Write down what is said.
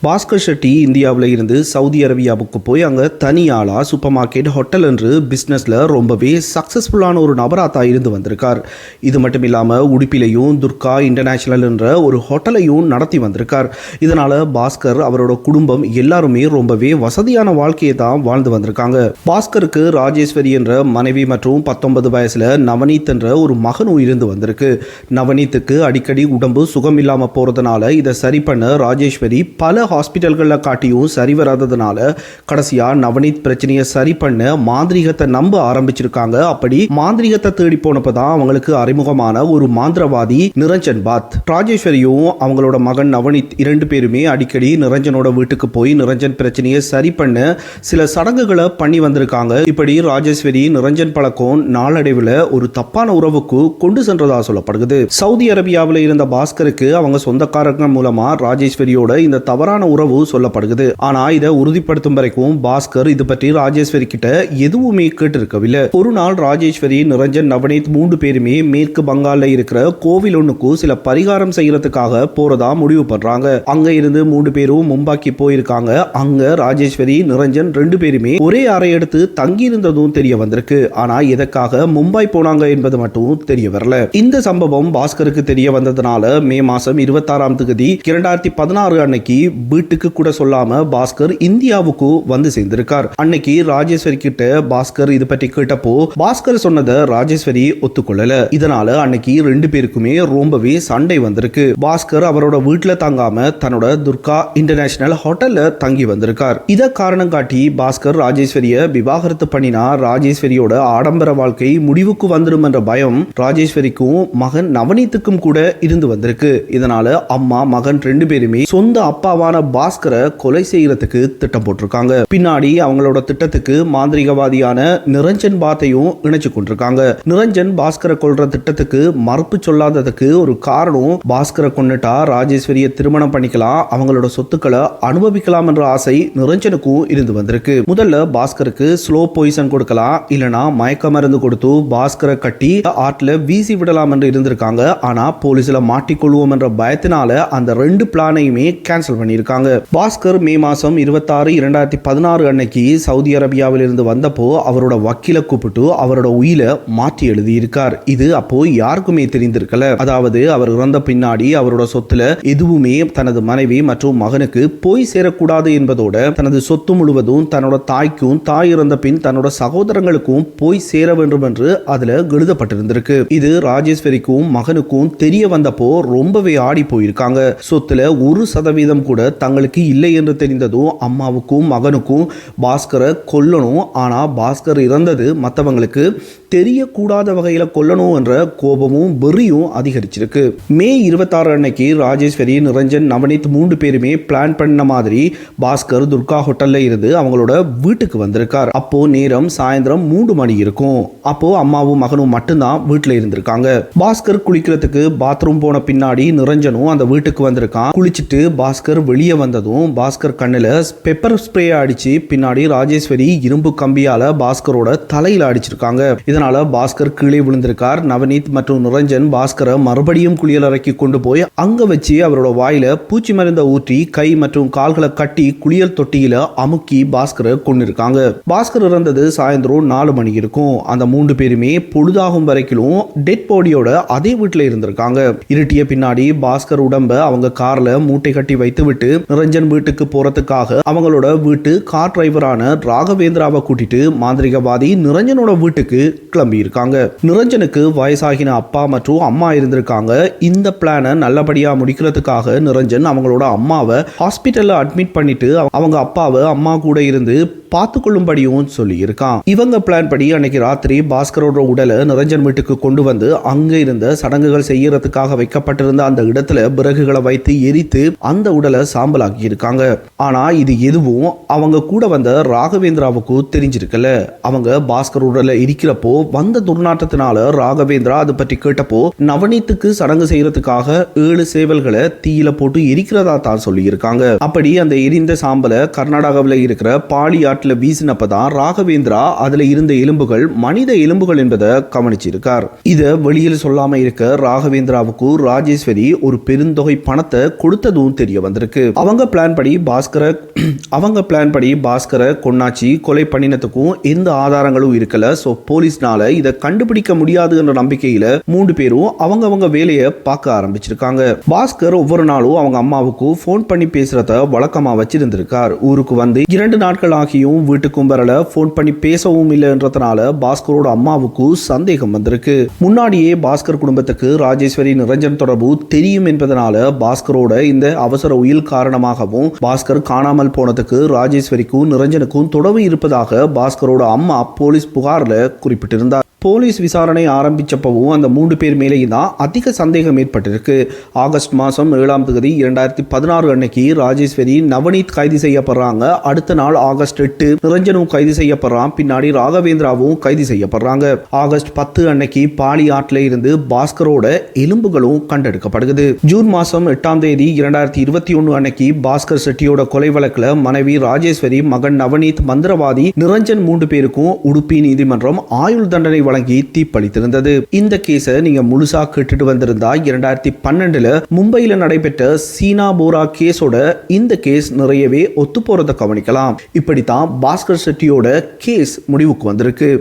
பாஸ்கர் ஷெட்டி இந்தியாவில் இருந்து சவுதி அரேபியாவுக்கு போய் அங்கே தனியாளா சூப்பர் மார்க்கெட் ஹோட்டல் என்று பிஸ்னஸில் ரொம்பவே சக்ஸஸ்ஃபுல்லான ஒரு நபராக தான் இருந்து வந்திருக்கார். இது மட்டும் இல்லாமல் உடுப்பிலையும் துர்கா இன்டர்நேஷனல் என்ற ஒரு ஹோட்டலையும் நடத்தி வந்திருக்கார். இதனால் பாஸ்கர் அவரோட குடும்பம் எல்லாருமே ரொம்பவே வசதியான வாழ்க்கையை தான் வாழ்ந்து வந்திருக்காங்க. பாஸ்கருக்கு ராஜேஸ்வரி என்ற மனைவி மற்றும் 19 வயசில் நவநீத் என்ற ஒரு மகனும் இருந்து வந்திருக்கு. நவநீத்துக்கு அடிக்கடி உடம்பு சுகம் இல்லாமல் போகிறதுனால இதை சரி பண்ண ராஜேஸ்வரி பல ஹாஸ்பிட்டல்களில் காட்டியும் சரி வராததுனால கடைசியாக நவநீத் பிரச்சனையை சரி பண்ண மாந்திரிகத்தை நம்ப ஆரம்பிச்சிருக்காங்க. அப்படி மாந்திரிகத்தை தேடி போனப்போ தான் அவங்களுக்கு அறிமுகமான ஒரு மாந்திரவாதி நிரஞ்சன் பாத். ராஜேஸ்வரியும் அவங்களோட மகன் நவநீத் 2 பேருமே அடிக்கடி நிரஞ்சனோட வீட்டுக்கு போய் நிரஞ்சன் பிரச்சனையை சரி பண்ண சில சடங்குகளை பண்ணி வந்திருக்காங்க. இப்படி ராஜேஸ்வரி நிரஞ்சன் பழக்கம் நாளடைவில் ஒரு தப்பான உறவுக்கு கொண்டு சென்றதா சொல்லப்படுகிறது. சவுதி அரேபியாவில் இருந்த பாஸ்கருக்கு அவங்க சொந்தக்காரங்க மூலமா ராஜேஸ்வரியோட இந்த தவறான உறவு சொல்லப்படுகிறது. ஆனா இதை உறுதிப்படுத்தும் வரைக்கும் பாஸ்கர் இது பற்றி ராஜேஸ்வரி கிட்ட எதுவுமே கேட்டிருக்கவில்லை. ஒரு நாள் ராஜேஸ்வரி, நிரஞ்சன், நவநீத் 3 பேருமே மேற்கு பங்கால்ல இருக்கிற கோவில் ஒண்ணுக்கு சில பரிகாரம் செய்யறதுக்காக போறதா முடிவு பண்றாங்க. அங்க இருந்து 3 பேரும் மும்பாய்க்கு போயிருக்காங்க. அங்க ராஜேஸ்வரி, நிரஞ்சன் 2 பேருமே ஒரே அறை எடுத்து தங்கி இருந்ததும் தெரிய வந்திருக்கு. ஆனா எதற்காக மும்பாய் போனாங்க என்பது மட்டும் தெரிய வரல. இந்த சம்பவம் பாஸ்கருக்கு தெரிய வந்ததுனால மே மாசம் 26ஆம் தேதி 2016 அன்னைக்கு வீட்டுக்கு கூட சொல்லாம பாஸ்கர் இந்தியாவுக்கு வந்து சேர்ந்திருக்கார். அன்னைக்கு ராஜேஸ்வரி கிட்ட பாஸ்கர் இது பற்றி கேட்டப்போ பாஸ்கர் சொன்னதை ராஜேஸ்வரி ஒத்துக்கொள்ளல. இதனால அன்னைக்கு 2 பேருக்குமே ரொம்பவே சண்டை வந்திருக்கு. பாஸ்கர் அவரோட வீட்டுல தங்காம தன்னோட துர்கா இன்டர்நேஷனல் ஹோட்டல்ல தங்கி வந்திருக்கார். இத காரணம் காட்டி பாஸ்கர் ராஜேஸ்வரிய விவாகரத்து பண்ணினா ராஜேஸ்வரியோட ஆடம்பர வாழ்க்கை முடிவுக்கு வந்துடும் என்ற பயம் ராஜேஸ்வரிக்கும் மகன் நவநீத்துக்கும் கூட இருந்து வந்திருக்கு. இதனால அம்மா மகன் 2 பேருமே சொந்த அப்பாவான பாஸ்கரை கொலை செய்யறதுக்கு திட்டம் போட்டிருக்காங்க. பின்னாடி அவங்களோட திட்டத்துக்கு மாந்திரிகவாதியான நிரஞ்சன் பாத்தையும் இணைச்சு கொண்டிருக்காங்க. நிரஞ்சன் பாஸ்கரை கொல்ற திட்டத்துக்கு மறுப்பு சொல்லாததுக்கு ஒரு காரணம், பாஸ்கரை கொன்னுட்டா ராஜேஸ்வரியை திருமணம் பண்ணிக்கலாம், அவங்களோட சொத்துக்களை அனுபவிக்கலாம் என்ற ஆசை நிரஞ்சனுக்கும் இருந்து வந்திருக்கு. முதல்ல பாஸ்கருக்கு ஸ்லோ பாய்சன் கொடுக்கலாம், இல்லனா மயக்க மருந்து கொடுத்து பாஸ்கரை கட்டி ஆட்ல வீசி விடலாம் என்று இருந்திருக்காங்க. ஆனா போலீஸ்ல மாட்டிக்கொள்வோம் என்ற பயத்தினால அந்த 2 பிளானையுமே கேன்சல் பண்ணியிருக்காங்க. பாஸ்கர் மே மாசம் 26, 2016 அன்னைக்கு சவுதி அரேபியாவில் இருந்து வந்தப்போ அவரோட வக்கீலை கூப்பிட்டு அவரோட உயிரை மாற்றி எழுதியிருக்கார். இது அப்போ யாருக்குமே தெரிந்திருக்கல. அதாவது அவர் இறந்த பின்னாடி அவரோட சொத்துல எதுவுமே தனது மனைவி மற்றும் மகனுக்கு போய் சேரக்கூடாது என்பதோட தனது சொத்து முழுவதும் தன்னோட தாய்க்கும், தாய் இறந்த பின் தன்னோட சகோதரங்களுக்கும் போய் சேர வேண்டும் என்று அதுல எழுதப்பட்டிருந்திருக்கு. இது ராஜேஸ்வரிக்கும் மகனுக்கும் தெரிய வந்தப்போ ரொம்பவே ஆடி போயிருக்காங்க. சொத்துல 1% கூட தங்களுக்கு இல்லை என்று தெரிந்ததும் அம்மாவுக்கும் மகனுக்கும் பாஸ்கரை கொல்லணும், ஆனா பாஸ்கர் இறந்தது மற்றவங்களுக்கு தெரியக்கூடாத வகையில கொல்லணும் என்ற கோபமும் வெறியும் அதிகரிச்சிருக்கு. மே 26 அன்னைக்கு ராஜேஸ்வரி, நிரஞ்சன், நவநீத் 3 பேருமே பிளான் பண்ண மாதிரி பாஸ்கர் துர்கா ஹோட்டல்ல இருந்து அவங்களோட வீட்டுக்கு வந்திருக்கார். அப்போ நேரம் சாயந்தரம் 3 மணி இருக்கும். அப்போ அம்மாவும் மகனும் மட்டும்தான் வீட்டுல இருந்திருக்காங்க. பாஸ்கர் குளிக்கிறதுக்கு பாத்ரூம் போன பின்னாடி நிரஞ்சனும் அந்த வீட்டுக்கு வந்திருக்கான். குளிச்சுட்டு பாஸ்கர் வெளியே வந்ததும் பாஸ்கர் கண்ணுல பெப்பர் ஸ்ப்ரே அடிச்சு பின்னாடி ராஜேஸ்வரி இரும்பு கம்பியால பாஸ்கரோட தலையில அடிச்சிருக்காங்க. இதனால பாஸ்கர் கீழே விழுந்திருக்கார். நவநீத் மற்றும் நிரஞ்சன் பாஸ்கரை மறுபடியும் குளியலறைக்கு கொண்டு போய் அங்க வச்சு அவரோட வாயில பூச்சி மருந்த ஊற்றி கை மற்றும் கால்களை கட்டி குளியல் தொட்டியில அமுக்கி பாஸ்கரை கொண்டிருக்காங்க. பாஸ்கர் இறந்தது சாயந்தரம் 4 மணி இருக்கும். அந்த 3 பேருமே பொழுதாகும் வரைக்கும் டெட் பாடியோட அதே வீட்டுல இருந்திருக்காங்க. இருட்டிய பின்னாடி பாஸ்கர் உடம்ப அவங்க கார்ல மூட்டை கட்டி வைத்து விட்டு நிரஞ்சன் வீட்டுக்கு போறதுக்காக அவங்களோட வீட்டு கார் டிரைவரான ராகவேந்திராவை கூட்டிட்டு மாந்திரிகவாதி நிரஞ்சனோட வீட்டுக்கு கிளம்பி இருக்காங்க. நிரஞ்சனுக்கு வயசாகின அப்பா மற்றும் அம்மா இருந்திருக்காங்க. இந்த பிளானை நல்லபடியா முடிக்கிறதுக்காக நிரஞ்சன் அவங்களோட அம்மாவை ஹாஸ்பிட்டல்ல அட்மிட் பண்ணிட்டு அவங்க அப்பாவை அம்மா கூட இருந்து பார்த்துக்கொள்ளும்படியும் சொல்லி இருக்கான். இவங்க பிளான் படி அன்னைக்கு ராத்திரி பாஸ்கரோட உடலை நிரஞ்சன் வீட்டுக்கு கொண்டு வந்து அங்க இருந்த சடங்குகள் செய்யறதுக்காக வைக்கப்பட்டிருந்த அந்த இடத்துல விறகுகளை வைத்து எரித்து அந்த உடலை சாம்பலாக்கி இருக்காங்க. ஆனா இது எதுவும் அவங்க கூட வந்த ராகவேந்திராவுக்கு தெரிஞ்சிருக்கல. அவங்க பாஸ்கர் உடலை இருக்கிறப்போ வந்த துர்நாற்றத்தினால ராகவேந்திரா அதை பற்றி கேட்டப்போ நவநீத்துக்கு சடங்கு செய்யறதுக்காக 7 சேவல்களை தீயில போட்டு எரிக்கிறதா தான் சொல்லி இருக்காங்க. அப்படி அந்த எரிந்த சாம்பலை கர்நாடகாவில் இருக்கிற பாலி ஆற்றுல வீசினப்பதான் ராகவேந்திரா அதுல இருந்த எலும்புகள் மனித எலும்புகள் என்பதை கவனிச்சிருக்கார். இத வெளியில் சொல்லாம இருக்க ராகவேந்திராவுக்கு ராஜேஸ்வரி ஒரு பெருந்தொகை பணத்தை கொடுத்ததும் தெரிய வந்திருக்கு. அவங்க பிளான் படி பாஸ்கரை கொன்னாச்சி கொலை பண்ணினதுக்கும் எந்த ஆதாரங்களும் இருக்கல. சோ போலீஸ்னால இதை கண்டுபிடிக்க முடியாது என்ற நம்பிக்கையில 3 பேரும் அவங்க வேலையை பார்க்க ஆரம்பிச்சிருக்காங்க. பாஸ்கர் ஒவ்வொரு நாளும் அவங்க அம்மாவுக்கு போன் பண்ணி பேசுறத வழக்கமா வச்சிருந்திருக்கார். ஊருக்கு வந்து 2 நாட்கள் ஆகியும் வீட்டுக்கும் வரல, போன் பண்ணி பேசவும் இல்லைன்றதுனால பாஸ்கரோட அம்மாவுக்கு சந்தேகம் வந்திருக்கு. முன்னாடியே பாஸ்கர் குடும்பத்துக்கு ராஜேஸ்வரி நிரஞ்சன் தொடர்பு தெரியும் என்பதனால பாஸ்கரோட இந்த அவசர உயில் காரணமாகவும் பாஸ்கர் காணாமல் போனதுக்கு ராஜேஸ்வரிக்கும் நிரஞ்சனுக்கும் தொடர்பு இருப்பதாக பாஸ்கரோட அம்மா போலீஸ் புகார்ல குறிப்பிட்டிருந்தார். போலீஸ் விசாரணை ஆரம்பிச்சப்பவும் அந்த 3 பேர் மேலேயும் தான் அதிக சந்தேகம் ஏற்பட்டிருக்கு. ஆகஸ்ட் மாதம் 7ஆம் தேதி 2016 அன்னைக்கு ராஜேஸ்வரி நவநீத் கைது செய்யப்படுறாங்க. அடுத்த நாள் ஆகஸ்ட் 8 நிரஞ்சனும் கைது செய்யப்படுறான். பின்னாடி ராகவேந்திராவும் கைது செய்யப்படுறாங்க. ஆகஸ்ட் 10 அன்னைக்கு பாலி ஆற்றில இருந்து பாஸ்கரோட எலும்புகளும் கண்டெடுக்கப்படுகிறது. ஜூன் மாதம் 8ஆம் தேதி 2021 அன்னைக்கு பாஸ்கர் செட்டியோட கொலை வழக்கில் மனைவி ராஜேஸ்வரி, மகன் நவநீத், மந்திரவாதி நிரஞ்சன் 3 பேருக்கும் உடுப்பி நீதிமன்றம் ஆயுள் தண்டனை வழங்கி தீர்ப்பளித்திருந்தது. இந்த கேஸை நீங்க முழுசா கேட்டுட்டு வந்திருந்தா 2012 மும்பையில நடைபெற்ற சீனா போரா கேஸோட இந்த கேஸ் நிறையவே ஒத்து போறதை கவனிக்கலாம். இப்படித்தான் பாஸ்கர் செட்டியோட கேஸ் முடிவுக்கு வந்திருக்கு.